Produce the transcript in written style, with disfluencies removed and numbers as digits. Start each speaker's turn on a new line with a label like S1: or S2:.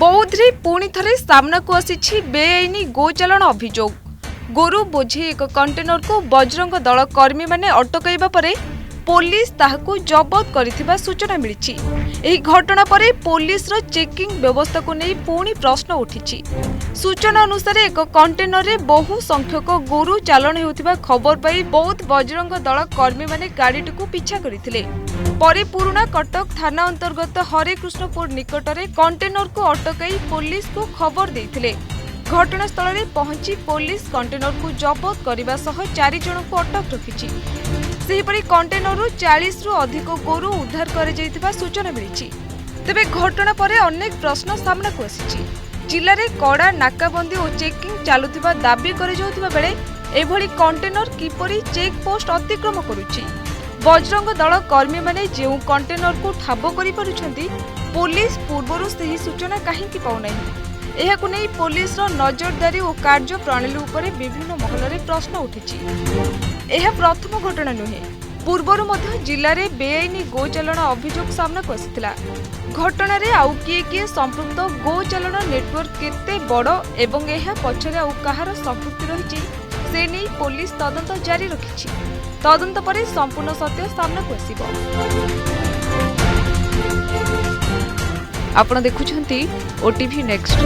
S1: बौद्धरे पुणी थरे सामना को आसी बेआईनी गोचालाण अभियोग। गोरु बोझे एक कंटेनर को बजरंग दल कर्मी माने अटकाइबा परे पुलिस ताहाकू जबत करिथिबा सूचना मिलिछि। एही घटना परे पुलिस रो चेकिंग व्यवस्था को नै पुणी प्रश्न उठिछि। सूचना अनुसार एक कंटेनर रे बहु संख्यक गोरु चालाण हेउथिबा खबर पाई बौद्ध बजरंग दल कर्मी माने गाड़ीटिकू पिछा करिथिले। परे पुराना कटक थाना अंतर्गत हरे कृष्णपुर निकटरे कंटेनर को अटकाई पुलिस को खबर देइथिले। घटनास्थल में पहुंची पुलिस कंटेनर को जबत करने सह 4 जन को अटक रखिछि। सेहिपरि कंटेनर 40 रु अधिक गोरु उद्धार कर जाइतिबा सूचना मिलिछि। तेबे घटना परे अनेक प्रश्न सामना को आसिछि। जिल्ला रे कड़ा नाकाबंदी और चेकिंग चालुथिबा दाबी करे जाउथिबा बेले एभली container किपरि check post अतिक्रम करूछि। Bajrang Dal कर्मी माने जेउ कंटेनर को ठाब करि पारुछंती पुलिस पूर्वरु सही सूचना काहेकि पाउ नाही। एहाकु नै पुलिस रो नजरदारी और कार्य प्रणाली उपरे विभिन्न महल रे प्रश्न उठिछि। एहा प्रथम घटना नुहे। पूर्वरु मध्य जिल्ला रे बेआईनी गोचालाण अभियोग सामना को आसिथिला। घटना रे आउ किए संपृक्त गोचालाण नेटवर्क केते बड़ एवं एहा पछरे आउ कहार संपृक्ति रहिछि से नै पुलिस तदंत जारी रखिछि। तदंत परे संपूर्ण सत्य सामना को आसिबो। आपण देखुछंती ओटीवी नेक्स्ट।